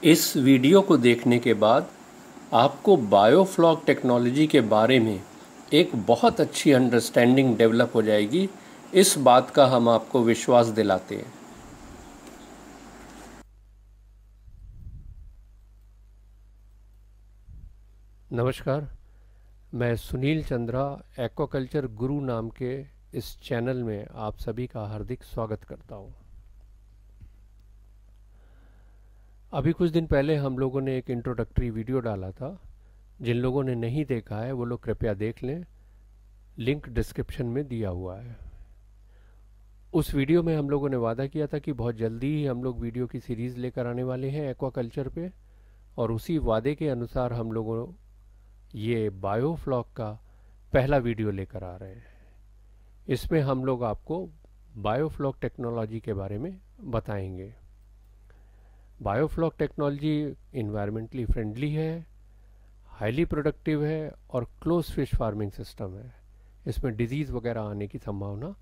इस वीडियो को देखने के बाद आपको बायोफ्लॉक टेक्नोलॉजी के बारे में एक बहुत अच्छी अंडरस्टैंडिंग डेवलप हो जाएगी। इस बात का हम आपको विश्वास दिलाते हैं। नमस्कार, मैं सुनील चंद्रा एक्वाकल्चर गुरु नाम के इस चैनल में आप सभी का हार्दिक स्वागत करता हूँ। अभी कुछ दिन पहले हम लोगों ने एक इंट्रोडक्टरी वीडियो डाला था। जिन लोगों ने नहीं देखा है वो लोग कृपया देख लें, लिंक डिस्क्रिप्शन में दिया हुआ है। उस वीडियो में हम लोगों ने वादा किया था कि बहुत जल्दी ही हम लोग वीडियो की सीरीज़ लेकर आने वाले हैं एक्वाकल्चर पे, और उसी वादे के अनुसार हम लोगों ये बायोफ्लॉक का पहला वीडियो लेकर आ रहे हैं। इसमें हम लोग आपको बायोफ्लॉक टेक्नोलॉजी के बारे में बताएंगे। बायोफ्लॉक टेक्नोलॉजी इन्वायरमेंटली फ्रेंडली है, हाईली प्रोडक्टिव है और क्लोज फिश फार्मिंग सिस्टम है। इसमें डिजीज़ वगैरह आने की संभावना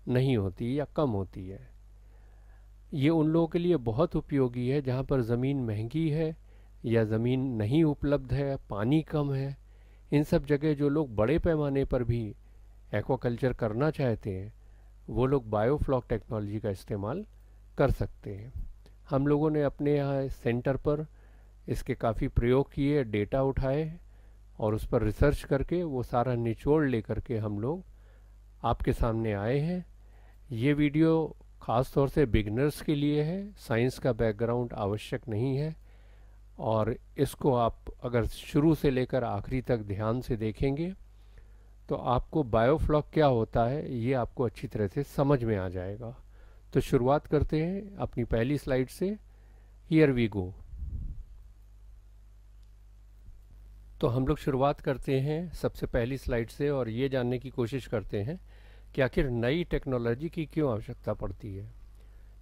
नहीं होती या कम होती है। ये उन लोगों के लिए बहुत उपयोगी है जहाँ पर ज़मीन महंगी है या ज़मीन नहीं उपलब्ध है, पानी कम है। इन सब जगह जो लोग बड़े पैमाने पर भी एक्वाकल्चर करना चाहते हैं वो लोग बायोफ्लॉक टेक्नोलॉजी का इस्तेमाल कर सकते हैं। हम लोगों ने अपने यहाँ सेंटर पर इसके काफ़ी प्रयोग किए, डेटा उठाए और उस पर रिसर्च करके वो सारा निचोड़ लेकर के हम लोग आपके सामने आए हैं। ये वीडियो ख़ास तौर से बिगनर्स के लिए है, साइंस का बैकग्राउंड आवश्यक नहीं है, और इसको आप अगर शुरू से लेकर आखिरी तक ध्यान से देखेंगे तो आपको बायोफ्लॉक क्या होता है ये आपको अच्छी तरह से समझ में आ जाएगा। तो शुरुआत करते हैं अपनी पहली स्लाइड से। Here we go. तो हम लोग शुरुआत करते हैं सबसे पहली स्लाइड से और ये जानने की कोशिश करते हैं कि आखिर नई टेक्नोलॉजी की क्यों आवश्यकता पड़ती है।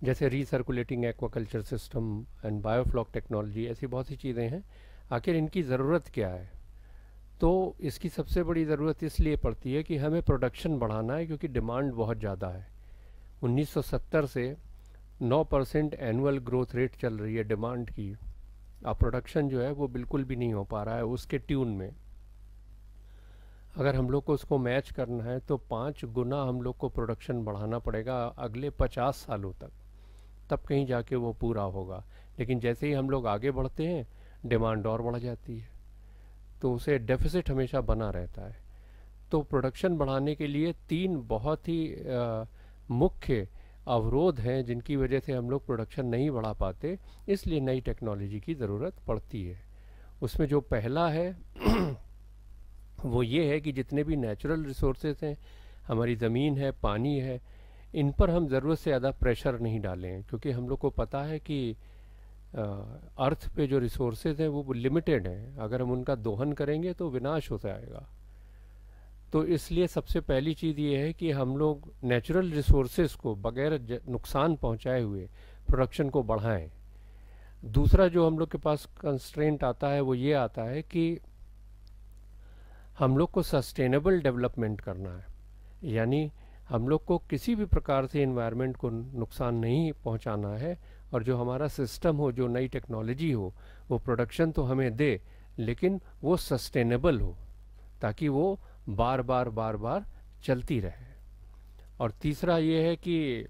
जैसे recirculating aquaculture system and biofloc technology, ऐसी बहुत सी चीज़ें हैं। आखिर इनकी ज़रूरत क्या है? तो इसकी सबसे बड़ी ज़रूरत इसलिए पड़ती है कि हमें प्रोडक्शन बढ़ाना है, क्योंकि डिमांड बहुत ज़्यादा है। 1970 से 9% एनुअल ग्रोथ रेट चल रही है डिमांड की। अब प्रोडक्शन जो है वो बिल्कुल भी नहीं हो पा रहा है उसके ट्यून में। अगर हम लोग को उसको मैच करना है तो 5 गुना हम लोग को प्रोडक्शन बढ़ाना पड़ेगा अगले 50 सालों तक, तब कहीं जाके वो पूरा होगा। लेकिन जैसे ही हम लोग आगे बढ़ते हैं डिमांड और बढ़ जाती है, तो उसे डेफिसिट हमेशा बना रहता है। तो प्रोडक्शन बढ़ाने के लिए 3 बहुत ही मुख्य अवरोध हैं जिनकी वजह से हम लोग प्रोडक्शन नहीं बढ़ा पाते, इसलिए नई टेक्नोलॉजी की ज़रूरत पड़ती है। उसमें जो पहला है वो ये है कि जितने भी नेचुरल रिसोर्सेज हैं, हमारी ज़मीन है, पानी है, इन पर हम ज़रूरत से ज़्यादा प्रेशर नहीं डालें, क्योंकि हम लोग को पता है कि अर्थ पे जो रिसोर्सेज हैं वो लिमिटेड हैं। अगर हम उनका दोहन करेंगे तो विनाश हो जाएगा। तो इसलिए सबसे पहली चीज़ ये है कि हम लोग नेचुरल रिसोर्सेज को बगैर नुकसान पहुंचाए हुए प्रोडक्शन को बढ़ाएं। दूसरा जो हम लोग के पास कंस्ट्रेंट आता है वो ये आता है कि हम लोग को सस्टेनेबल डेवलपमेंट करना है, यानी हम लोग को किसी भी प्रकार से इन्वायरमेंट को नुकसान नहीं पहुंचाना है, और जो हमारा सिस्टम हो, जो नई टेक्नोलॉजी हो, वो प्रोडक्शन तो हमें दे लेकिन वो सस्टेनेबल हो, ताकि वो बार बार बार बार चलती रहे। और तीसरा ये है कि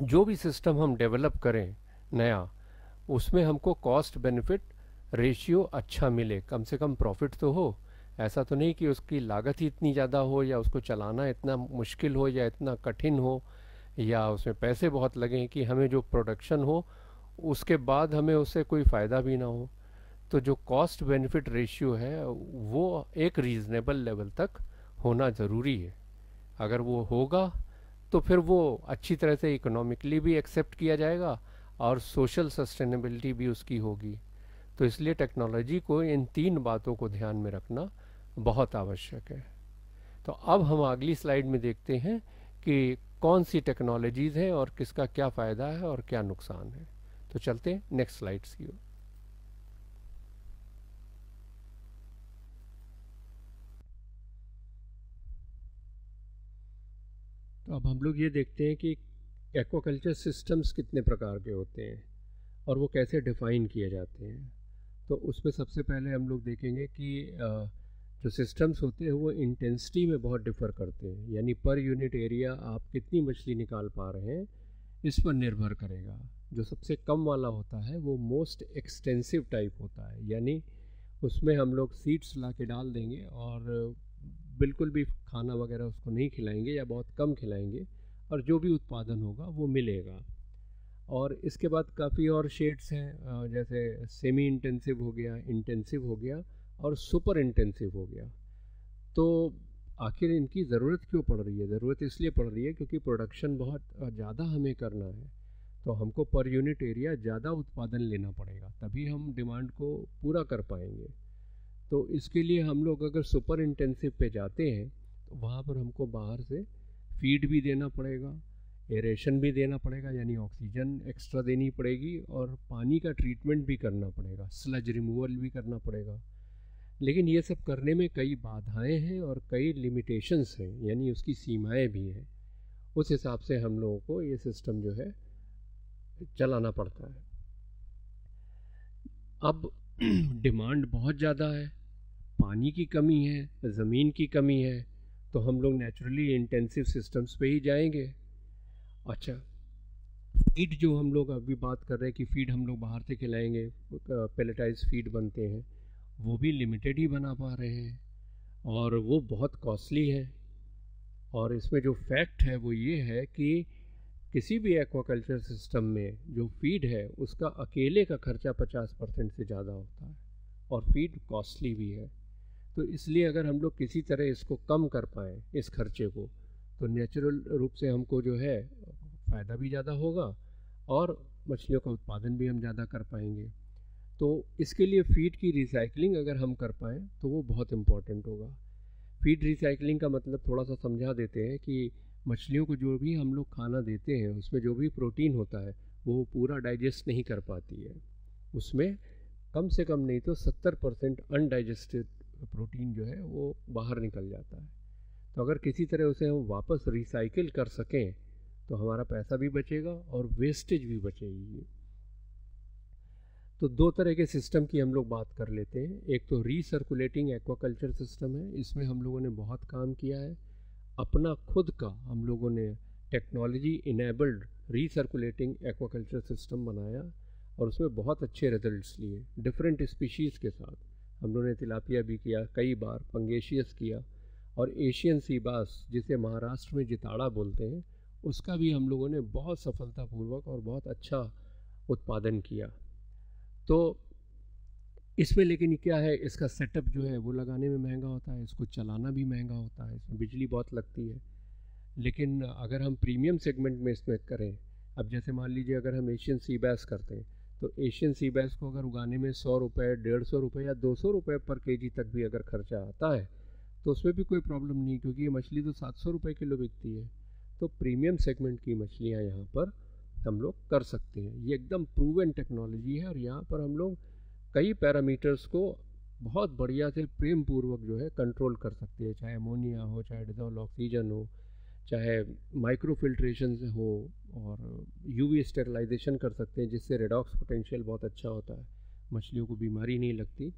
जो भी सिस्टम हम डेवलप करें नया, उसमें हमको कॉस्ट बेनिफिट रेशियो अच्छा मिले, कम से कम प्रॉफिट तो हो। ऐसा तो नहीं कि उसकी लागत ही इतनी ज़्यादा हो, या उसको चलाना इतना मुश्किल हो, या इतना कठिन हो, या उसमें पैसे बहुत लगें कि हमें जो प्रोडक्शन हो उसके बाद हमें उससे कोई फ़ायदा भी ना हो। तो जो कॉस्ट बेनिफिट रेशियो है वो एक रीज़नेबल लेवल तक होना ज़रूरी है। अगर वो होगा तो फिर वो अच्छी तरह से इकोनॉमिकली भी एक्सेप्ट किया जाएगा और सोशल सस्टेनेबिलिटी भी उसकी होगी। तो इसलिए टेक्नोलॉजी को इन 3 बातों को ध्यान में रखना बहुत आवश्यक है। तो अब हम अगली स्लाइड में देखते हैं कि कौन सी टेक्नोलॉजीज़ हैं और किसका क्या फ़ायदा है और क्या नुकसान है। तो चलते हैं नेक्स्ट स्लाइड्स की ओर। तो अब हम लोग ये देखते हैं कि एक्वाकल्चर सिस्टम्स कितने प्रकार के होते हैं। और वो कैसे डिफ़ाइन किए जाते हैं। तो उसमें सबसे पहले हम लोग देखेंगे कि जो सिस्टम्स होते हैं वो इंटेंसिटी में बहुत डिफ़र करते हैं, यानी पर यूनिट एरिया आप कितनी मछली निकाल पा रहे हैं इस पर निर्भर करेगा। जो सबसे कम वाला होता है वो मोस्ट एक्सटेंसिव टाइप होता है, यानी उसमें हम लोग सीड्स ला के डाल देंगे और बिल्कुल भी खाना वगैरह उसको नहीं खिलाएंगे या बहुत कम खिलाएंगे, और जो भी उत्पादन होगा वो मिलेगा। और इसके बाद काफ़ी और शेड्स हैं, जैसे सेमी इंटेंसिव हो गया, इंटेंसिव हो गया और सुपर इंटेंसिव हो गया। तो आखिर इनकी ज़रूरत क्यों पड़ रही है? ज़रूरत इसलिए पड़ रही है क्योंकि प्रोडक्शन बहुत ज़्यादा हमें करना है, तो हमको पर यूनिट एरिया ज़्यादा उत्पादन लेना पड़ेगा, तभी हम डिमांड को पूरा कर पाएंगे। तो इसके लिए हम लोग अगर सुपर इंटेंसिव पे जाते हैं तो वहाँ पर हमको बाहर से फीड भी देना पड़ेगा, एरेशन भी देना पड़ेगा, यानी ऑक्सीजन एक्स्ट्रा देनी पड़ेगी, और पानी का ट्रीटमेंट भी करना पड़ेगा, स्लज रिमूवल भी करना पड़ेगा। लेकिन ये सब करने में कई बाधाएं हैं और कई लिमिटेशंस हैं, यानी उसकी सीमाएं भी हैं। उस हिसाब से हम लोगों को ये सिस्टम जो है चलाना पड़ता है। अब डिमांड बहुत ज़्यादा है, पानी की कमी है, ज़मीन की कमी है, तो हम लोग नेचुरली इंटेंसिव सिस्टम्स पे ही जाएंगे। अच्छा, फीड जो हम लोग अभी बात कर रहे हैं कि फीड हम लोग बाहर से खिलाएंगे, पैलेटाइज फीड बनते हैं, वो भी लिमिटेड ही बना पा रहे हैं और वो बहुत कॉस्टली है। और इसमें जो फैक्ट है वो ये है कि किसी भी एक्वाकल्चर सिस्टम में जो फीड है उसका अकेले का खर्चा 50% से ज़्यादा होता है, और फीड कॉस्टली भी है। तो इसलिए अगर हम लोग किसी तरह इसको कम कर पाएँ इस खर्चे को, तो नेचुरल रूप से हमको जो है फ़ायदा भी ज़्यादा होगा और मछलियों का उत्पादन भी हम ज़्यादा कर पाएंगे। तो इसके लिए फ़ीड की रिसाइकलिंग अगर हम कर पाएँ तो वो बहुत इम्पॉर्टेंट होगा। फ़ीड रिसाइकलिंग का मतलब थोड़ा सा समझा देते हैं कि मछलियों को जो भी हम लोग खाना देते हैं उसमें जो भी प्रोटीन होता है वो पूरा डाइजेस्ट नहीं कर पाती है, उसमें कम से कम नहीं तो 70% अनडाइजेस्टेड प्रोटीन जो है वो बाहर निकल जाता है। तो अगर किसी तरह उसे हम वापस रिसाइकिल कर सकें तो हमारा पैसा भी बचेगा और वेस्टेज भी बचेगी। तो दो तरह के सिस्टम की हम लोग बात कर लेते हैं। एक तो रीसर्कुलेटिंग एक्वाकल्चर सिस्टम है, इसमें हम लोगों ने बहुत काम किया है, अपना खुद का हम लोगों ने technology enabled recirculating aquaculture system बनाया और उसमें बहुत अच्छे रिजल्ट्स लिए। डिफरेंट स्पीशीज़ के साथ हम लोगों ने तिलापिया भी किया, कई बार पंगेशियस किया, और एशियन सी बास जिसे महाराष्ट्र में जिताड़ा बोलते हैं उसका भी हम लोगों ने बहुत सफलतापूर्वक और बहुत अच्छा उत्पादन किया। तो इसमें लेकिन क्या है, इसका सेटअप जो है वो लगाने में महंगा होता है, इसको चलाना भी महंगा होता है, इसमें बिजली बहुत लगती है। लेकिन अगर हम प्रीमियम सेगमेंट में इसमें करें, अब जैसे मान लीजिए अगर हम एशियन सी बैस करते हैं तो एशियन सी बैस को अगर उगाने में 100 रुपये, 150 रुपये या 200 रुपये पर केजी तक भी अगर खर्चा आता है तो उसमें भी कोई प्रॉब्लम नहीं, क्योंकि ये मछली तो 700 रुपये किलो बिकती है। तो प्रीमियम सेगमेंट की मछलियाँ यहाँ पर हम लोग कर सकते हैं। ये एकदम प्रूवन टेक्नोलॉजी है और यहाँ पर हम लोग कई पैरामीटर्स को बहुत बढ़िया से प्रेम पूर्वक जो है कंट्रोल कर सकते हैं, चाहे अमोनिया हो, चाहे डिजॉल्व ऑक्सीजन हो, चाहे माइक्रोफिल्ट्रेशन हो, और यूवी स्टेरिलाइजेशन कर सकते हैं जिससे रेडॉक्स पोटेंशियल बहुत अच्छा होता है, मछलियों को बीमारी नहीं लगती।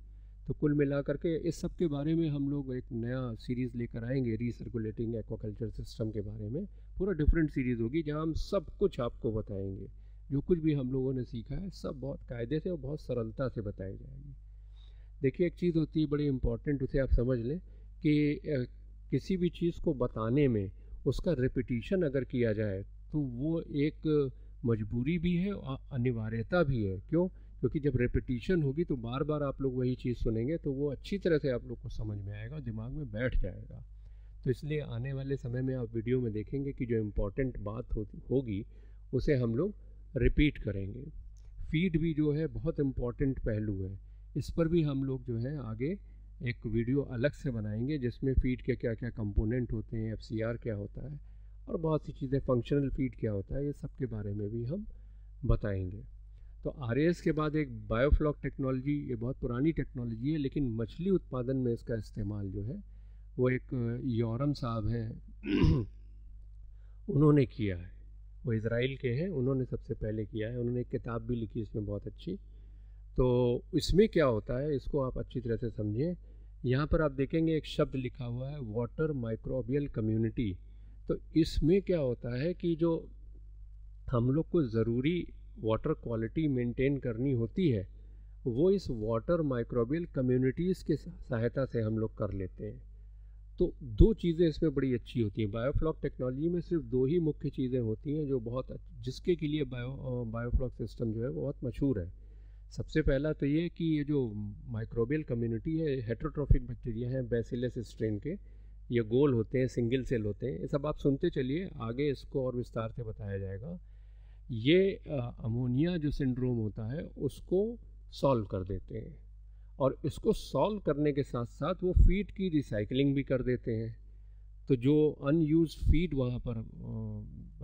तो कुल मिला करके इस सब के बारे में हम लोग एक नया सीरीज़ लेकर आएंगे, रीसर्कुलेटिंग एक्वाकल्चर सिस्टम के बारे में। पूरा डिफरेंट सीरीज़ होगी जहां हम सब कुछ आपको बताएंगे, जो कुछ भी हम लोगों ने सीखा है सब बहुत कायदे से और बहुत सरलता से बताई जाएगी। देखिए, एक चीज़ होती है बड़ी इम्पॉर्टेंट, उसे आप समझ लें कि किसी भी चीज़ को बताने में उसका रिपीटिशन अगर किया जाए तो वो एक मजबूरी भी है और अनिवार्यता भी है। क्यों? क्योंकि जब रेपिटिशन होगी तो बार बार आप लोग वही चीज़ सुनेंगे तो वो अच्छी तरह से आप लोग को समझ में आएगा, दिमाग में बैठ जाएगा। तो इसलिए आने वाले समय में आप वीडियो में देखेंगे कि जो इम्पोर्टेंट बात होगी उसे हम लोग रिपीट करेंगे। फीड भी जो है बहुत इम्पॉर्टेंट पहलू है, इस पर भी हम लोग जो है आगे एक वीडियो अलग से बनाएंगे जिसमें फीड के क्या क्या कंपोनेंट होते हैं, FCR क्या होता है और बहुत सी चीज़ें, फंक्शनल फीड क्या होता है, ये सब के बारे में भी हम बताएंगे। तो RAS के बाद एक बायोफ्लॉक टेक्नोलॉजी, ये बहुत पुरानी टेक्नोलॉजी है लेकिन मछली उत्पादन में इसका इस्तेमाल जो है वो एक यॉरम साहब हैं उन्होंने किया है। वो इज़राइल के हैं, उन्होंने सबसे पहले किया है। उन्होंने एक किताब भी लिखी इसमें बहुत अच्छी। तो इसमें क्या होता है, इसको आप अच्छी तरह से समझें। यहाँ पर आप देखेंगे एक शब्द लिखा हुआ है, वाटर माइक्रोबियल कम्युनिटी। तो इसमें क्या होता है कि जो हम लोग को ज़रूरी वाटर क्वालिटी मेंटेन करनी होती है, वो इस वाटर माइक्रोबियल कम्युनिटीज़ के सहायता से हम लोग कर लेते हैं। तो दो चीज़ें इसमें बड़ी अच्छी होती हैं। बायोफ्लॉक टेक्नोलॉजी में सिर्फ दो ही मुख्य चीज़ें होती हैं जो बहुत जिसके के लिए बायोफ्लॉक सिस्टम जो है वो बहुत मशहूर है। सबसे पहला तो ये कि ये जो माइक्रोबियल कम्युनिटी है, हेटेरोट्रोफिक बैक्टीरिया हैं बैसिलस स्ट्रेन के, ये गोल होते हैं, सिंगल सेल होते हैं। ये सब आप सुनते चलिए, आगे इसको और विस्तार से बताया जाएगा। ये अमोनिया जो सिंड्रोम होता है उसको सॉल्व कर देते हैं, और इसको सॉल्व करने के साथ साथ वो फीड की रिसाइकलिंग भी कर देते हैं। तो जो अनयूज फीड वहाँ पर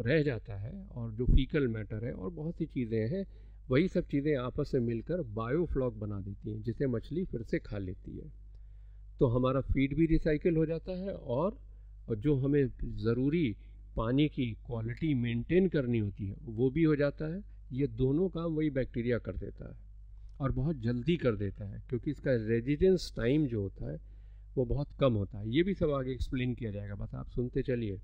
रह जाता है, और जो फीकल मैटर है और बहुत सी चीज़ें हैं, वही सब चीज़ें आपस में मिलकर बायोफ्लॉक बना देती हैं, जिसे मछली फिर से खा लेती है। तो हमारा फीड भी रिसाइकिल हो जाता है, और जो हमें ज़रूरी पानी की क्वालिटी मेंटेन करनी होती है वो भी हो जाता है। ये दोनों काम वही बैक्टीरिया कर देता है, और बहुत जल्दी कर देता है, क्योंकि इसका रेजिडेंस टाइम जो होता है वो बहुत कम होता है। ये भी सब आगे एक्सप्लेन किया जाएगा, बस आप सुनते चलिए।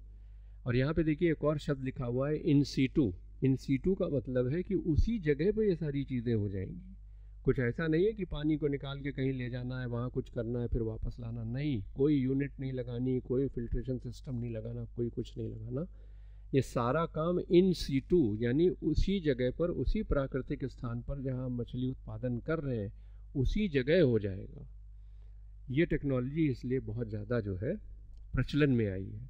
और यहाँ पे देखिए एक और शब्द लिखा हुआ है, इन सीटू। इन सीटू का मतलब है कि उसी जगह पे ये सारी चीज़ें हो जाएंगी। कुछ ऐसा नहीं है कि पानी को निकाल के कहीं ले जाना है, वहाँ कुछ करना है, फिर वापस लाना, नहीं। कोई यूनिट नहीं लगानी, कोई फिल्ट्रेशन सिस्टम नहीं लगाना, कोई कुछ नहीं लगाना। ये सारा काम इन सीटू, यानी उसी जगह पर, उसी प्राकृतिक स्थान पर जहाँ हम मछली उत्पादन कर रहे हैं, उसी जगह हो जाएगा। ये टेक्नोलॉजी इसलिए बहुत ज़्यादा जो है प्रचलन में आई है।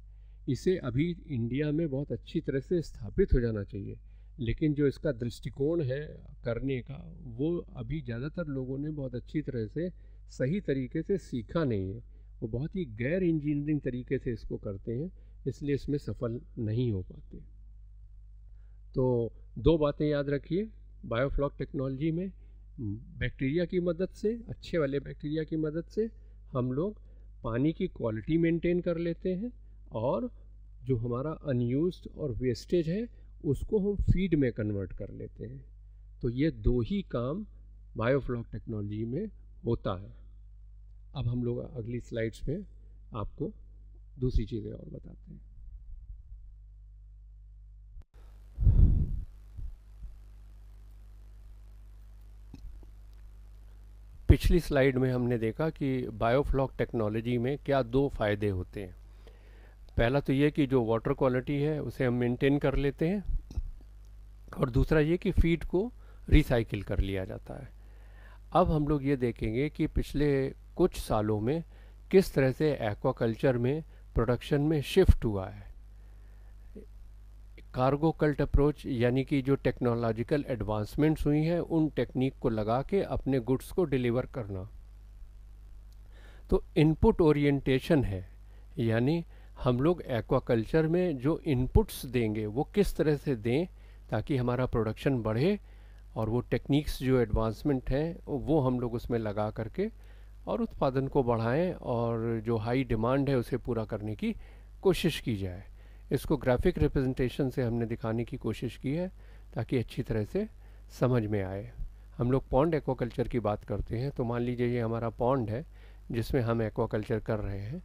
इसे अभी इंडिया में बहुत अच्छी तरह से स्थापित हो जाना चाहिए, लेकिन जो इसका दृष्टिकोण है करने का, वो अभी ज़्यादातर लोगों ने बहुत अच्छी तरह से सही तरीके से सीखा नहीं है। वो बहुत ही गैर इंजीनियरिंग तरीके से इसको करते हैं, इसलिए इसमें सफल नहीं हो पाते। तो दो बातें याद रखिए, बायोफ्लॉक टेक्नोलॉजी में बैक्टीरिया की मदद से, अच्छे वाले बैक्टीरिया की मदद से हम लोग पानी की क्वालिटी मेंटेन कर लेते हैं, और जो हमारा अनयूज्ड और वेस्टेज है उसको हम फीड में कन्वर्ट कर लेते हैं। तो ये दो ही काम बायोफ्लॉक टेक्नोलॉजी में होता है। अब हम लोग अगली स्लाइड्स में आपको दूसरी चीज़ें और बताते हैं। पिछली स्लाइड में हमने देखा कि बायोफ्लॉक टेक्नोलॉजी में क्या दो फ़ायदे होते हैं। पहला तो ये कि जो वाटर क्वालिटी है उसे हम मेंटेन कर लेते हैं, और दूसरा ये कि फीड को रिसाइकिल कर लिया जाता है। अब हम लोग ये देखेंगे कि पिछले कुछ सालों में किस तरह से एक्वाकल्चर में प्रोडक्शन में शिफ्ट हुआ है। कार्गो कल्ट अप्रोच, यानी कि जो टेक्नोलॉजिकल एडवांसमेंट्स हुई हैं उन टेक्निक को लगा के अपने गुड्स को डिलीवर करना। तो इनपुट ओरिएंटेशन है, यानी हम लोग एक्वाकल्चर में जो इनपुट्स देंगे वो किस तरह से दें ताकि हमारा प्रोडक्शन बढ़े, और वो टेक्निक्स जो एडवांसमेंट हैं वो हम लोग उसमें लगा करके और उत्पादन को बढ़ाएं, और जो हाई डिमांड है उसे पूरा करने की कोशिश की जाए। इसको ग्राफिक रिप्रेजेंटेशन से हमने दिखाने की कोशिश की है ताकि अच्छी तरह से समझ में आए। हम लोग पॉन्ड एक्वाकल्चर की बात करते हैं, तो मान लीजिए ये हमारा पॉन्ड है जिसमें हम एक्वाकल्चर कर रहे हैं।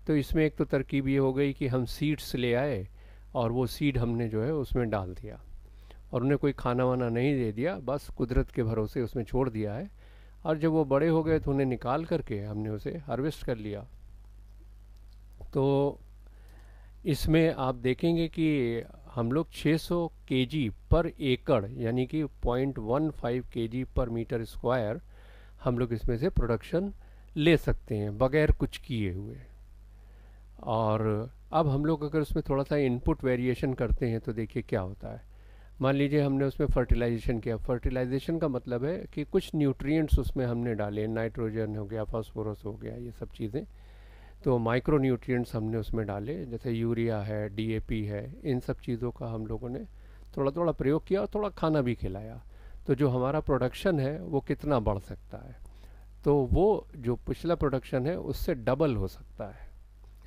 तो इसमें एक तो तरकीब ये हो गई कि हम सीड्स ले आए, और वो सीड हमने जो है उसमें डाल दिया, और उन्हें कोई खाना वाना नहीं दे दिया, बस कुदरत के भरोसे उसमें छोड़ दिया है। और जब वो बड़े हो गए तो उन्हें निकाल करके हमने उसे हार्वेस्ट कर लिया। तो इसमें आप देखेंगे कि हम लोग 600 kg पर एकड़, यानी कि 0.15 kg पर मीटर स्क्वायर हम लोग इसमें से प्रोडक्शन ले सकते हैं बगैर कुछ किए हुए। और अब हम लोग अगर उसमें थोड़ा सा इनपुट वेरिएशन करते हैं तो देखिए क्या होता है। मान लीजिए हमने उसमें फर्टिलाइजेशन किया। फर्टिलाइजेशन का मतलब है कि कुछ न्यूट्रिएंट्स उसमें हमने डाले, नाइट्रोजन हो गया, फास्फोरस हो गया, ये सब चीज़ें। तो माइक्रो न्यूट्रिएंट्स हमने उसमें डाले, जैसे यूरिया है, डीएपी है, इन सब चीज़ों का हम लोगों ने थोड़ा थोड़ा प्रयोग किया और थोड़ा खाना भी खिलाया। तो जो हमारा प्रोडक्शन है वो कितना बढ़ सकता है, तो वो जो पिछला प्रोडक्शन है उससे डबल हो सकता है।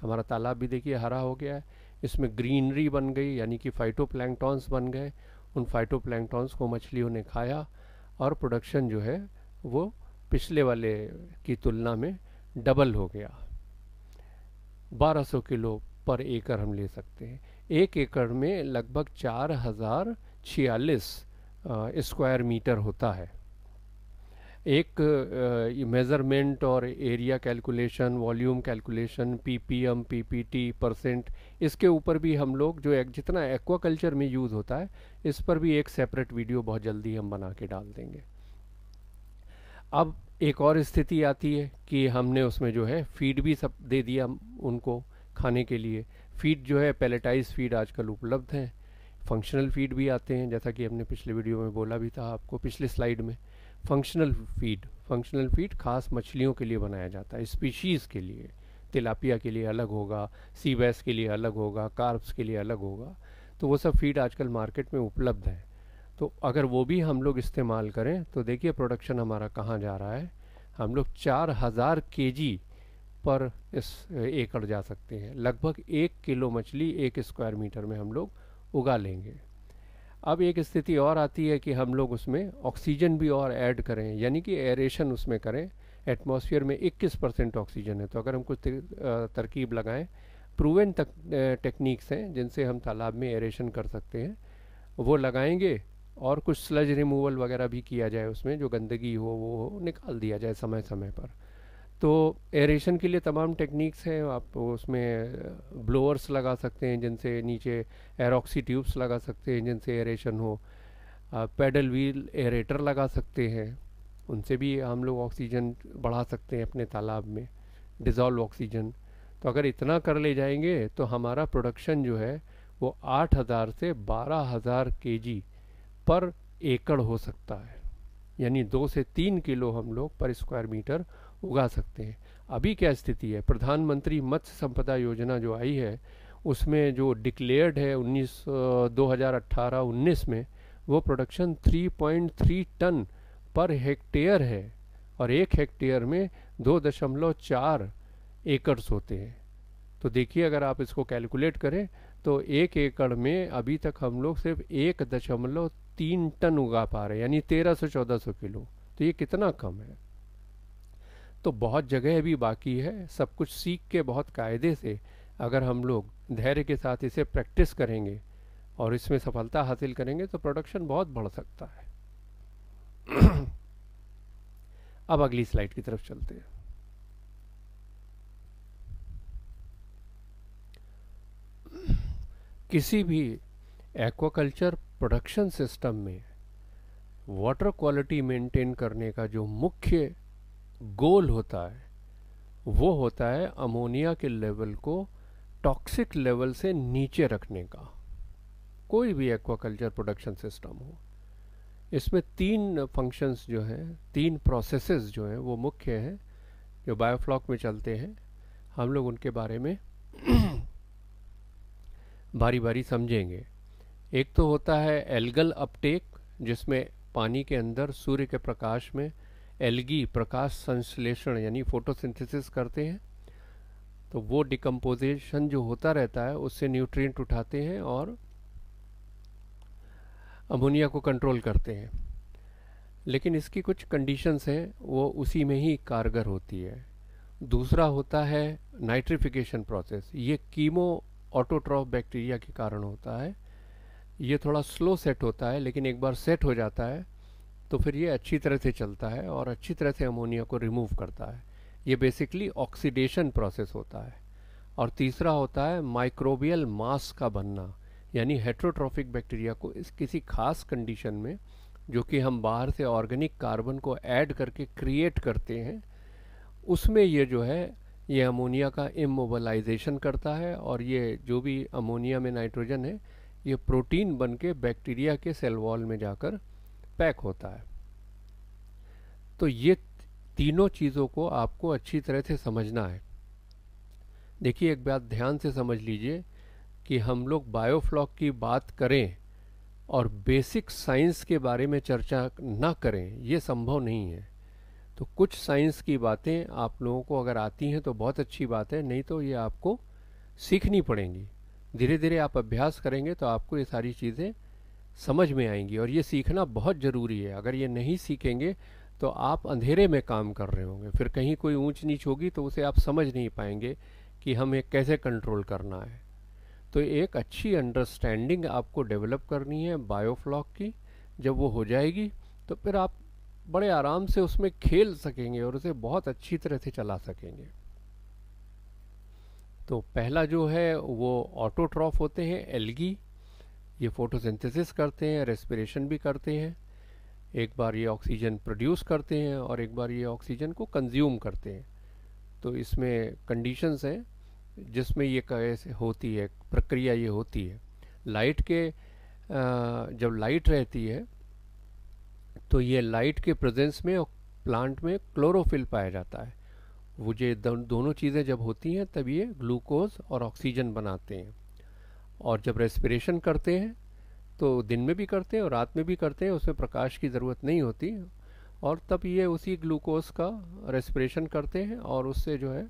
हमारा तालाब भी देखिए हरा हो गया है, इसमें ग्रीनरी बन गई, यानी कि फाइटोप्लैंक्टॉन्स बन गए। उन फाइटोप्लैंक्टॉन्स को मछलियों ने खाया और प्रोडक्शन जो है वो पिछले वाले की तुलना में डबल हो गया। 1200 किलो पर एकड़ हम ले सकते हैं। एक एकड़ में लगभग 4046 स्क्वायर मीटर होता है। एक मेज़रमेंट और area calculation, volume calculation, ppm, PPT, percent, इसके ऊपर भी हम लोग जो जितना एक्वाकल्चर में यूज़ होता है इस पर भी एक सेपरेट वीडियो बहुत जल्दी हम बना के डाल देंगे। अब एक और स्थिति आती है कि हमने उसमें जो है फीड भी सब दे दिया उनको खाने के लिए। फीड जो है पैलेटाइज फीड आजकल उपलब्ध हैं, फंक्शनल फीड भी आते हैं, जैसा कि हमने पिछले वीडियो में बोला भी था आपको, पिछले स्लाइड में। फंक्शनल फीड खास मछलियों के लिए बनाया जाता है, स्पीशीज़ के लिए। तिलापिया के लिए अलग होगा, सी बैस के लिए अलग होगा, कार्प्स के लिए अलग होगा। तो वो सब फीड आजकल मार्केट में उपलब्ध है। तो अगर वो भी हम लोग इस्तेमाल करें तो देखिए प्रोडक्शन हमारा कहाँ जा रहा है। हम लोग 4000 kg पर इस एकड़ जा सकते हैं। लगभग 1 किलो मछली 1 स्क्वायर मीटर में हम लोग उगा लेंगे। अब एक स्थिति और आती है कि हम लोग उसमें ऑक्सीजन भी और ऐड करें, यानी कि एरेशन उसमें करें। एटमॉस्फेयर में 21% ऑक्सीजन है, तो अगर हम कुछ तरकीब लगाएं, प्रूवन टेक्निक्स हैं जिनसे हम तालाब में एरेशन कर सकते हैं, वो लगाएंगे और कुछ स्लज रिमूवल वगैरह भी किया जाए, उसमें जो गंदगी हो वो निकाल दिया जाए समय समय पर। तो एरेशन के लिए तमाम टेक्निक्स हैं। आप उसमें ब्लोअर्स लगा सकते हैं जिनसे नीचे एरोक्सी ट्यूब्स लगा सकते हैं जिनसे एरेशन हो। पैडल व्हील एरेटर लगा सकते हैं, उनसे भी हम लोग ऑक्सीजन बढ़ा सकते हैं अपने तालाब में, डिज़ोल्व ऑक्सीजन। तो अगर इतना कर ले जाएंगे तो हमारा प्रोडक्शन जो है वो 8000 से 12000 kg पर एकड़ हो सकता है, यानी 2 से 3 किलो हम लोग पर स्क्वायर मीटर उगा सकते हैं। अभी क्या स्थिति है, प्रधानमंत्री मत्स्य संपदा योजना जो आई है उसमें जो डिक्लेयर्ड है 2018-19 में, वो प्रोडक्शन 3.3 टन पर हेक्टेयर है, और 1 हेक्टेयर में 2.4 एकड़्स होते हैं। तो देखिए अगर आप इसको कैलकुलेट करें तो 1 एकड़ में अभी तक हम लोग सिर्फ 1.3 टन उगा पा रहे हैं, यानी 1300-1400 किलो। तो ये कितना कम है। तो बहुत जगह भी बाकी है। सब कुछ सीख के बहुत कायदे से अगर हम लोग धैर्य के साथ इसे प्रैक्टिस करेंगे और इसमें सफलता हासिल करेंगे तो प्रोडक्शन बहुत बढ़ सकता है। अब अगली स्लाइड की तरफ चलते हैं। किसी भी एक्वाकल्चर प्रोडक्शन सिस्टम में वाटर क्वालिटी मेंटेन करने का जो मुख्य गोल होता है वो होता है अमोनिया के लेवल को टॉक्सिक लेवल से नीचे रखने का। कोई भी एक्वाकल्चर प्रोडक्शन सिस्टम हो, इसमें 3 फंक्शंस जो हैं, 3 प्रोसेसेस जो हैं वो मुख्य हैं जो बायोफ्लॉक में चलते हैं। हम लोग उनके बारे में बारी बारी समझेंगे। एक तो होता है एल्गल अपटेक, जिसमें पानी के अंदर सूर्य के प्रकाश में एल्गी प्रकाश संश्लेषण यानी फोटोसिंथेसिस करते हैं। तो वो डिकम्पोजिशन जो होता रहता है उससे न्यूट्रिएंट उठाते हैं और अमोनिया को कंट्रोल करते हैं। लेकिन इसकी कुछ कंडीशंस हैं, वो उसी में ही कारगर होती है। दूसरा होता है नाइट्रिफिकेशन प्रोसेस। ये कीमो ऑटोट्रॉफ बैक्टीरिया के कारण होता है। ये थोड़ा स्लो सेट होता है, लेकिन एक बार सेट हो जाता है तो फिर ये अच्छी तरह से चलता है और अच्छी तरह से अमोनिया को रिमूव करता है। ये बेसिकली ऑक्सीडेशन प्रोसेस होता है। और तीसरा होता है माइक्रोबियल मास का बनना, यानी हेट्रोट्रॉफिक बैक्टीरिया को इस किसी खास कंडीशन में, जो कि हम बाहर से ऑर्गेनिक कार्बन को ऐड करके क्रिएट करते हैं, उसमें ये जो है ये अमोनिया का इमोबलाइजेशन करता है, और ये जो भी अमोनिया में नाइट्रोजन है ये प्रोटीन बन के बैक्टीरिया के सेल वॉल में जाकर पैक होता है। तो ये तीनों चीज़ों को आपको अच्छी तरह से समझना है। देखिए एक बात ध्यान से समझ लीजिए कि हम लोग बायोफ्लॉक की बात करें और बेसिक साइंस के बारे में चर्चा ना करें, ये संभव नहीं है। तो कुछ साइंस की बातें आप लोगों को अगर आती हैं तो बहुत अच्छी बात है, नहीं तो ये आपको सीखनी पड़ेंगी। धीरे धीरे आप अभ्यास करेंगे तो आपको ये सारी चीज़ें समझ में आएंगी, और ये सीखना बहुत ज़रूरी है। अगर ये नहीं सीखेंगे तो आप अंधेरे में काम कर रहे होंगे, फिर कहीं कोई ऊंच नीच होगी तो उसे आप समझ नहीं पाएंगे कि हमें कैसे कंट्रोल करना है। तो एक अच्छी अंडरस्टैंडिंग आपको डेवलप करनी है बायोफ्लॉक की। जब वो हो जाएगी तो फिर आप बड़े आराम से उसमें खेल सकेंगे और उसे बहुत अच्छी तरह से चला सकेंगे। तो पहला जो है वो ऑटोट्रॉफ होते हैं एल्गी। ये फोटोसिंथेसिस करते हैं, रेस्पिरेशन भी करते हैं। एक बार ये ऑक्सीजन प्रोड्यूस करते हैं और एक बार ये ऑक्सीजन को कंज्यूम करते हैं। तो इसमें कंडीशंस हैं जिसमें ये कैसे होती है, प्रक्रिया ये होती है। लाइट के जब लाइट रहती है तो ये लाइट के प्रेजेंस में प्लांट में क्लोरोफिल पाया जाता है। वो जो दोनों चीज़ें जब होती हैं तब ये ग्लूकोज और ऑक्सीजन बनाते हैं। और जब रेस्पिरेशन करते हैं तो दिन में भी करते हैं और रात में भी करते हैं, उसमें प्रकाश की ज़रूरत नहीं होती। और तब ये उसी ग्लूकोज का रेस्पिरेशन करते हैं और उससे जो है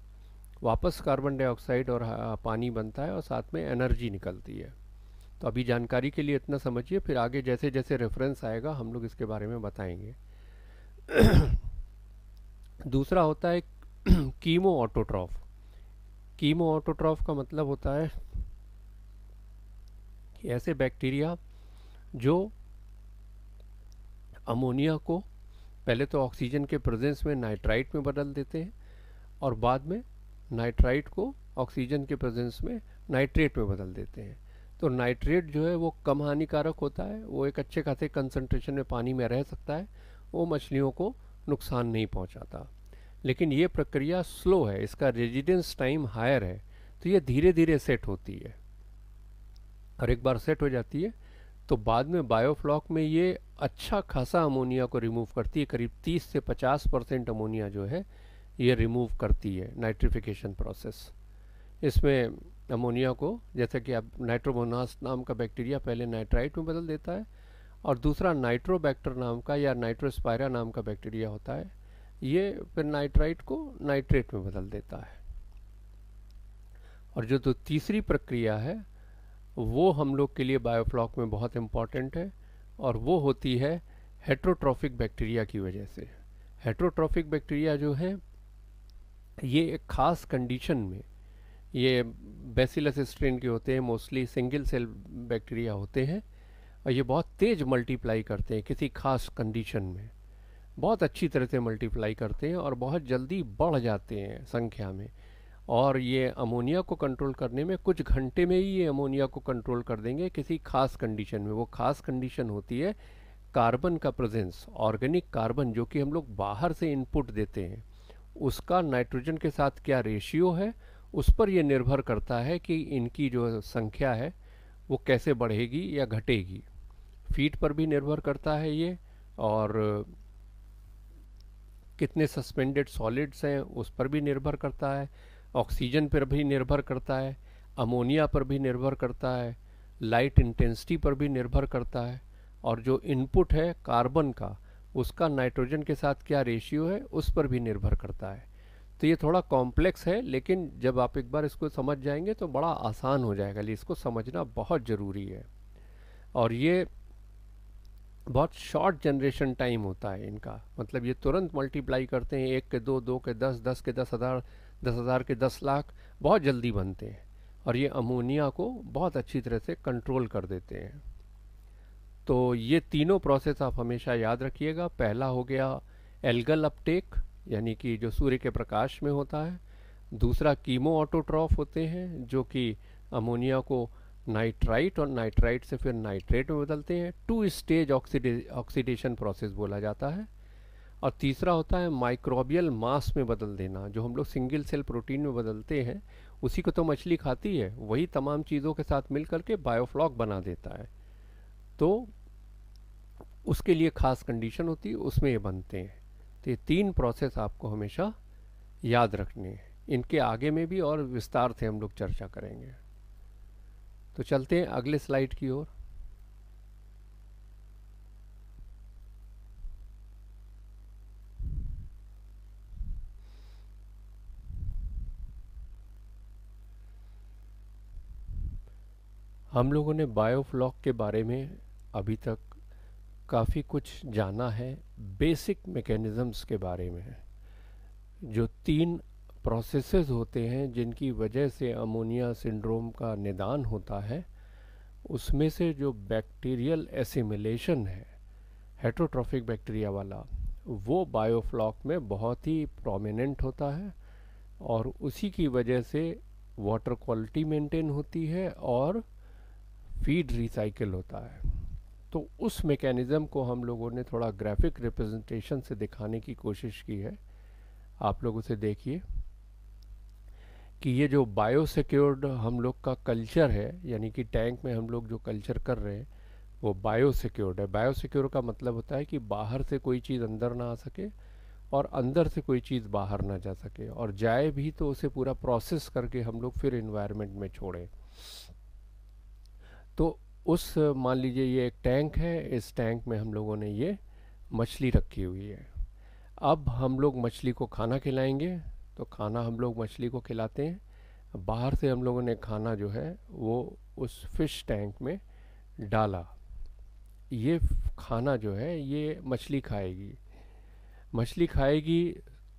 वापस कार्बन डाइऑक्साइड और पानी बनता है और साथ में एनर्जी निकलती है। तो अभी जानकारी के लिए इतना समझिए, फिर आगे जैसे जैसे रेफरेंस आएगा हम लोग इसके बारे में बताएंगे। दूसरा होता है कीमो ऑटोट्रॉफ। कीमो ऑटोट्रॉफ का मतलब होता है कि ऐसे बैक्टीरिया जो अमोनिया को पहले तो ऑक्सीजन के प्रेजेंस में नाइट्राइट में बदल देते हैं और बाद में नाइट्राइट को ऑक्सीजन के प्रेजेंस में नाइट्रेट में बदल देते हैं। तो नाइट्रेट जो है वो कम हानिकारक होता है, वो एक अच्छे खासे कंसंट्रेशन में पानी में रह सकता है, वो मछलियों को नुकसान नहीं पहुंचाता। लेकिन ये प्रक्रिया स्लो है, इसका रेजिडेंस टाइम हायर है, तो ये धीरे धीरे सेट होती है। और एक बार सेट हो जाती है तो बाद में बायोफ्लॉक में ये अच्छा खासा अमोनिया को रिमूव करती है। करीब 30 से 50% अमोनिया जो है ये रिमूव करती है नाइट्रिफिकेशन प्रोसेस। इसमें अमोनिया को, जैसे कि अब नाइट्रोमोनास नाम का बैक्टीरिया पहले नाइट्राइट में बदल देता है और दूसरा नाइट्रोबैक्टर नाम का या नाइट्रोस्पायरा नाम का बैक्टीरिया होता है, ये फिर नाइट्राइट को नाइट्रेट में बदल देता है। और जो तीसरी प्रक्रिया है वो हम लोग के लिए बायोफ्लॉक में बहुत इम्पॉर्टेंट है और वो होती है हेट्रोट्रॉफिक बैक्टीरिया की वजह से। हेट्रोट्रॉफिक बैक्टीरिया जो है ये एक खास कंडीशन में, ये बैसिलस स्ट्रेन के होते हैं, मोस्टली सिंगल सेल बैक्टीरिया होते हैं और ये बहुत तेज मल्टीप्लाई करते हैं किसी खास कंडीशन में, बहुत अच्छी तरह से मल्टीप्लाई करते हैं और बहुत जल्दी बढ़ जाते हैं संख्या में। और ये अमोनिया को कंट्रोल करने में कुछ घंटे में ही ये अमोनिया को कंट्रोल कर देंगे किसी खास कंडीशन में। वो खास कंडीशन होती है कार्बन का प्रेजेंस, ऑर्गेनिक कार्बन जो कि हम लोग बाहर से इनपुट देते हैं, उसका नाइट्रोजन के साथ क्या रेशियो है, उस पर यह निर्भर करता है कि इनकी जो संख्या है वो कैसे बढ़ेगी या घटेगी। फीड पर भी निर्भर करता है ये, और कितने सस्पेंडेड सॉलिड्स हैं उस पर भी निर्भर करता है, ऑक्सीजन पर भी निर्भर करता है, अमोनिया पर भी निर्भर करता है, लाइट इंटेंसिटी पर भी निर्भर करता है, और जो इनपुट है कार्बन का उसका नाइट्रोजन के साथ क्या रेशियो है उस पर भी निर्भर करता है। तो ये थोड़ा कॉम्प्लेक्स है, लेकिन जब आप एक बार इसको समझ जाएंगे तो बड़ा आसान हो जाएगा। इसको समझना बहुत ज़रूरी है। और ये बहुत शॉर्ट जनरेशन टाइम होता है इनका, मतलब ये तुरंत मल्टीप्लाई करते हैं, 1 के 2, 2 के 10, 10 के 10,000, 10,000 के 10 लाख, बहुत जल्दी बनते हैं और ये अमोनिया को बहुत अच्छी तरह से कंट्रोल कर देते हैं। तो ये तीनों प्रोसेस आप हमेशा याद रखिएगा। पहला हो गया एल्गल अपटेक, यानी कि जो सूर्य के प्रकाश में होता है। दूसरा कीमो ऑटोट्रॉफ होते हैं जो कि अमोनिया को नाइट्राइट और नाइट्राइट से फिर नाइट्रेट में बदलते हैं, 2 स्टेज ऑक्सीडेशन प्रोसेस बोला जाता है। और तीसरा होता है माइक्रोबियल मास में बदल देना, जो हम लोग सिंगल सेल प्रोटीन में बदलते हैं, उसी को तो मछली खाती है, वही तमाम चीज़ों के साथ मिल करके बायोफ्लॉक बना देता है। तो उसके लिए खास कंडीशन होती है, उसमें ये बनते हैं। तो ये 3 प्रोसेस आपको हमेशा याद रखने हैं। इनके आगे में भी और विस्तार से हम लोग चर्चा करेंगे। तो चलते हैं अगले स्लाइड की ओर। हम लोगों ने बायोफ्लॉक के बारे में अभी तक काफ़ी कुछ जाना है, बेसिक मैकेनिज़म्स के बारे में। जो 3 प्रोसेसेस होते हैं जिनकी वजह से अमोनिया सिंड्रोम का निदान होता है, उसमें से जो बैक्टीरियल एसिमिलेशन है हेटरोट्रॉफिक बैक्टीरिया वाला, वो बायोफ्लॉक में बहुत ही प्रोमिनेंट होता है और उसी की वजह से वाटर क्वालिटी मेंटेन होती है और फीड रिसाइकिल होता है। तो उस मैकेनिज़्म को हम लोगों ने थोड़ा ग्राफिक रिप्रेजेंटेशन से दिखाने की कोशिश की है। आप लोग उसे देखिए कि ये जो बायोसिक्योर्ड हम लोग का कल्चर है, यानी कि टैंक में हम लोग जो कल्चर कर रहे हैं वो बायोसिक्योर्ड है। बायोसिक्योर का मतलब होता है कि बाहर से कोई चीज़ अंदर ना आ सके और अंदर से कोई चीज़ बाहर ना जा सके, और जाए भी तो उसे पूरा प्रोसेस करके हम लोग फिर इन्वायरमेंट में छोड़ें। तो उस मान लीजिए ये एक टैंक है, इस टैंक में हम लोगों ने ये मछली रखी हुई है। अब हम लोग मछली को खाना खिलाएंगे, तो खाना हम लोग मछली को खिलाते हैं। बाहर से हम लोगों ने खाना जो है वो उस फिश टैंक में डाला। ये खाना जो है ये मछली खाएगी। मछली खाएगी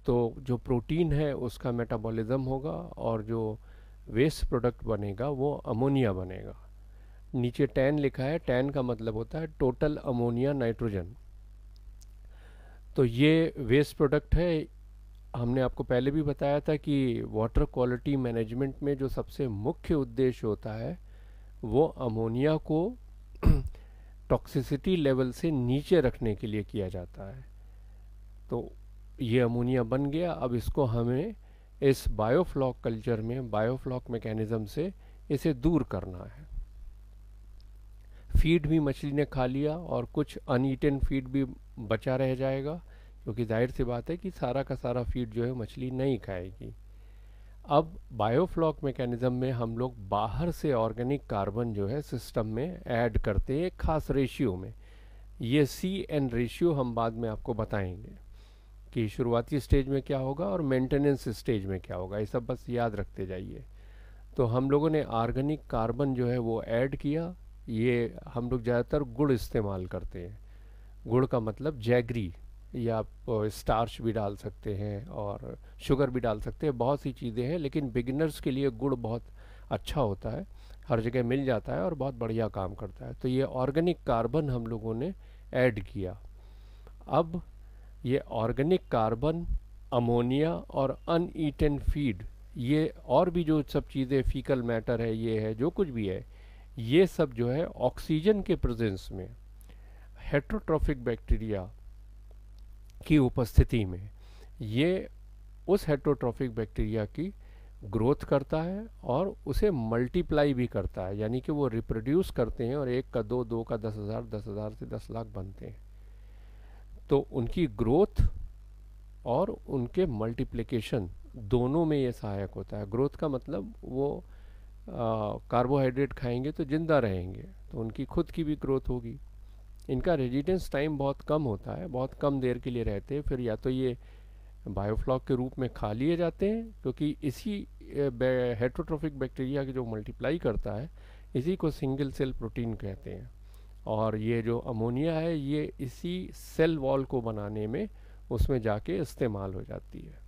तो जो प्रोटीन है उसका मेटाबॉलिज्म होगा और जो वेस्ट प्रोडक्ट बनेगा वो अमोनिया बनेगा। नीचे टैन लिखा है, टैन का मतलब होता है टोटल अमोनिया नाइट्रोजन। तो ये वेस्ट प्रोडक्ट है। हमने आपको पहले भी बताया था कि वाटर क्वालिटी मैनेजमेंट में जो सबसे मुख्य उद्देश्य होता है वो अमोनिया को टॉक्सिसिटी लेवल से नीचे रखने के लिए किया जाता है। तो ये अमोनिया बन गया। अब इसको हमें इस बायोफ्लॉक कल्चर में बायोफ्लॉक मैकेनिज्म से इसे दूर करना है। फीड भी मछली ने खा लिया और कुछ अनईटन फीड भी बचा रह जाएगा, क्योंकि जाहिर सी बात है कि सारा का सारा फीड जो है मछली नहीं खाएगी। अब बायोफ्लॉक मैकेनिज्म में हम लोग बाहर से ऑर्गेनिक कार्बन जो है सिस्टम में ऐड करते हैं एक खास रेशियो में। ये CN रेशियो हम बाद में आपको बताएंगे कि शुरुआती स्टेज में क्या होगा और मेंटेनेंस स्टेज में क्या होगा, ये सब बस याद रखते जाइए। तो हम लोगों ने ऑर्गेनिक कार्बन जो है वो ऐड किया। ये हम लोग ज़्यादातर गुड़ इस्तेमाल करते हैं। गुड़ का मतलब जैगरी, या आप स्टार्च भी डाल सकते हैं और शुगर भी डाल सकते हैं, बहुत सी चीज़ें हैं, लेकिन बिगिनर्स के लिए गुड़ बहुत अच्छा होता है, हर जगह मिल जाता है और बहुत बढ़िया काम करता है। तो ये ऑर्गेनिक कार्बन हम लोगों ने ऐड किया। अब ये ऑर्गेनिक कार्बन, अमोनिया और अनईटन फीड, ये और भी जो सब चीज़ें फीकल मैटर है, ये है जो कुछ भी है, ये सब जो है ऑक्सीजन के प्रेजेंस में हेट्रोट्रॉफिक बैक्टीरिया की उपस्थिति में ये उस हेट्रोट्रॉफिक बैक्टीरिया की ग्रोथ करता है और उसे मल्टीप्लाई भी करता है, यानी कि वो रिप्रोड्यूस करते हैं और 1 का 2, 2 का 10,000, 10,000 से 10 लाख बनते हैं। तो उनकी ग्रोथ और उनके मल्टीप्लिकेशन दोनों में ये सहायक होता है। ग्रोथ का मतलब वो कार्बोहाइड्रेट खाएंगे तो जिंदा रहेंगे, तो उनकी खुद की भी ग्रोथ होगी। इनका रेजिडेंस टाइम बहुत कम होता है, बहुत कम देर के लिए रहते हैं, फिर या तो ये बायोफ्लॉक के रूप में खा लिए जाते हैं, क्योंकि इसी हेट्रोट्रॉफिक बैक्टीरिया के जो मल्टीप्लाई करता है इसी को सिंगल सेल प्रोटीन कहते हैं। और ये जो अमोनिया है ये इसी सेल वॉल को बनाने में उसमें जाके इस्तेमाल हो जाती है।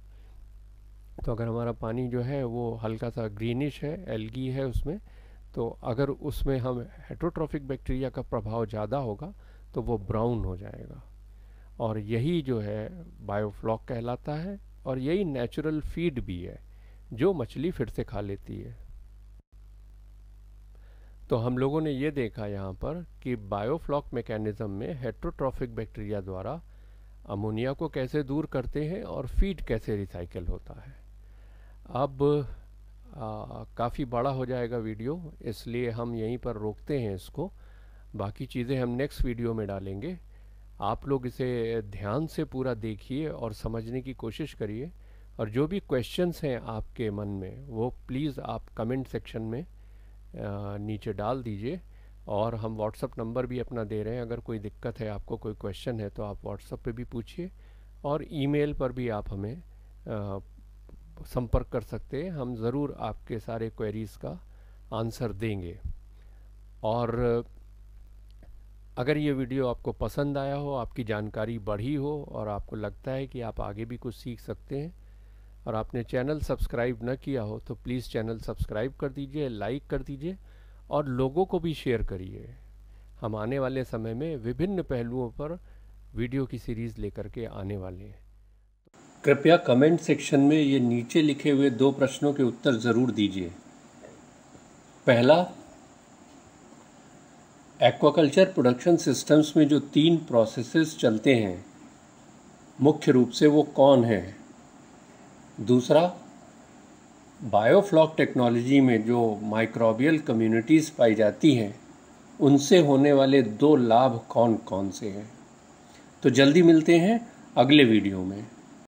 तो अगर हमारा पानी जो है वो हल्का सा ग्रीनिश है, एल्गी है उसमें, तो अगर उसमें हम हेट्रोट्रॉफिक बैक्टीरिया का प्रभाव ज़्यादा होगा तो वो ब्राउन हो जाएगा। और यही जो है बायोफ्लॉक कहलाता है और यही नेचुरल फीड भी है जो मछली फिर से खा लेती है। तो हम लोगों ने ये देखा यहाँ पर कि बायोफ्लॉक मैकेनिज्म में हेट्रोट्रॉफिक बैक्टीरिया द्वारा अमोनिया को कैसे दूर करते हैं और फीड कैसे रिसाइकिल होता है। अब काफ़ी बड़ा हो जाएगा वीडियो, इसलिए हम यहीं पर रोकते हैं इसको। बाकी चीज़ें हम नेक्स्ट वीडियो में डालेंगे। आप लोग इसे ध्यान से पूरा देखिए और समझने की कोशिश करिए, और जो भी क्वेश्चंस हैं आपके मन में वो प्लीज़ आप कमेंट सेक्शन में नीचे डाल दीजिए। और हम व्हाट्सअप नंबर भी अपना दे रहे हैं, अगर कोई दिक्कत है, आपको कोई क्वेश्चन है तो आप व्हाट्सअप पे भी पूछिए और ईमेल पर भी आप हमें संपर्क कर सकते हैं। हम ज़रूर आपके सारे क्वेरीज़ का आंसर देंगे। और अगर ये वीडियो आपको पसंद आया हो, आपकी जानकारी बढ़ी हो और आपको लगता है कि आप आगे भी कुछ सीख सकते हैं और आपने चैनल सब्सक्राइब न किया हो तो प्लीज़ चैनल सब्सक्राइब कर दीजिए, लाइक कर दीजिए और लोगों को भी शेयर करिए। हम आने वाले समय में विभिन्न पहलुओं पर वीडियो की सीरीज़ लेकर के आने वाले हैं। कृपया कमेंट सेक्शन में ये नीचे लिखे हुए 2 प्रश्नों के उत्तर ज़रूर दीजिए। पहला, एक्वाकल्चर प्रोडक्शन सिस्टम्स में जो 3 प्रोसेसेस चलते हैं मुख्य रूप से वो कौन हैं? दूसरा, बायोफ्लॉक टेक्नोलॉजी में जो माइक्रोबियल कम्युनिटीज़ पाई जाती हैं उनसे होने वाले 2 लाभ कौन कौन से हैं? तो जल्दी मिलते हैं अगले वीडियो में।